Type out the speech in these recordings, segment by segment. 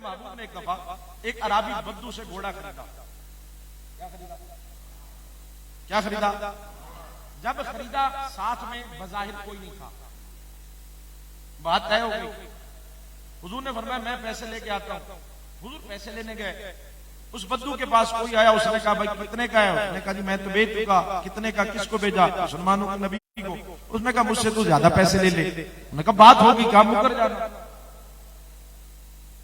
महबूब ने एक दफा एक अराबी बद्दू से घोड़ा खरीदा। क्या खरीदा? जब खरीदा साथ में बज़ाहिर कोई नहीं था, बात तय हो गई। हुजूर ने फरमाया मैं पैसे लेके आता हूं। हुजूर पैसे लेने गए, उस बद्दू के पास कोई आया, उसने कहा भाई कितने का है? उसने कहा जी मैं तो बेच चुका। कितने का? किसको भेजा? मुसलमानों के नबी को। उसने कहा मुझसे तू ज्यादा पैसे ले ले। उन्होंने कहा बात होगी, काम मुकर जाना।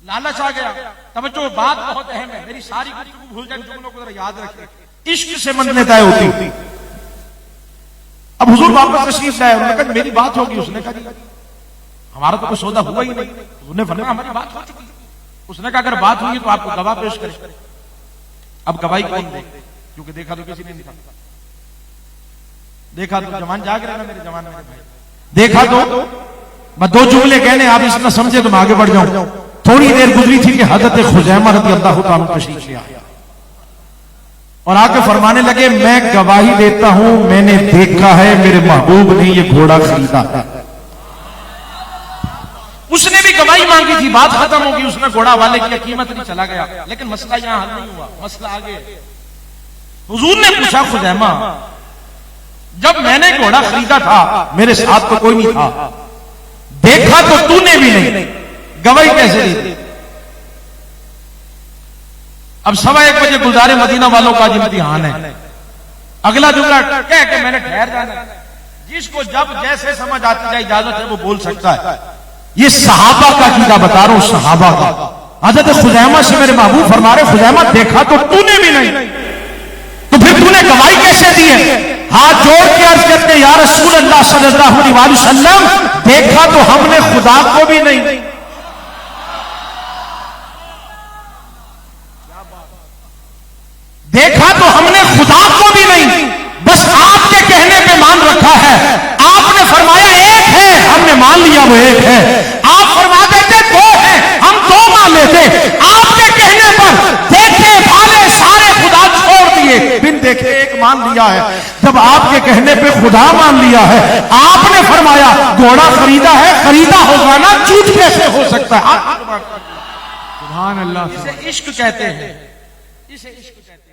लालच आ गया। तवज्जो, बात बहुत अहम है, मेरी सारी गुफ्तगू भूल जाए, जुमलों को जरा याद रखें। इश्क से मंजिलें तय होती। अब हुजूर वापस तशरीफ लाए, उन्होंने कहा मेरी बात होगी। उसने कहा जी हमारा तो कोई सौदा हुआ ही नहीं। उन्होंने फरमाया हमारी बात हो चुकी। उसने कहा अगर बात हुई तो आपको गवाह पेश करें। अब गवाही कौन दे? क्योंकि देखा तो किसी ने नहीं था। देखा तो जवान जाग रहे ना मेरे जवान, मेरे भाई। देखा तो मैं दो जुमले कहने, आप इसना समझे तो मैं आगे बढ़ जाऊं। थोड़ी देर गुजरी थी कि हजरत खुजैमा रज़ियल्लाहु ताला तशरीफ ले आया और आके फरमाने लगे मैं गवाही देता हूं, मैंने देखा है मेरे महबूब ने ये घोड़ा खरीदा। उसने भी गवाही मांगी थी, बात खत्म होगी। उसने घोड़ा वाले की कीमत नहीं, चला गया। लेकिन मसला यहां हल नहीं हुआ, मसला आगे। हुजूर ने पूछा खुजैमा जब मैंने घोड़ा खरीदा था मेरे साथ तो कोई नहीं था, देखा तो तूने भी नहीं, गवाही कैसे दी? अब 1:15 बजे गुलजारे मदीना वालों का इम्तिहान है। अगला जुमला कह के मैंने ठहर जाना। जिसको जब जैसे समझ आती जाए इजाजत है वो बोल सकता है। ये सहाबा का कीदा बता रहा हूं, सहाबा का। हज़रत खुजैमा से मेरे महबूब फरमा रहे खुजैमा देखा तो तूने भी नहीं, तो फिर तूने गवाही कैसे दी है? हाथ जोड़ के अर्ज करते या रसूल अल्लाह सल्लल्लाहु अलैहि वसल्लम देखा तो हमने खुदा को भी नहीं। देखा तो हमने खुदा को भी नहीं, बस आपके कहने पे मान रखा है। आपने फरमाया एक है, हमने मान लिया वो एक है। आप फरमा देते दो है, हम दो मान लेते। आपके कहने पर देखे भाले सारे खुदा छोड़ दिए, बिन देखे एक मान लिया है। जब आपके कहने पे खुदा मान लिया है, आपने फरमाया घोड़ा खरीदा है, खरीदा होगा ना, झूठ कैसे हो सकता है? सुभान अल्लाह। इसे इश्क कहते हैं, इसे इश्क कहते हैं।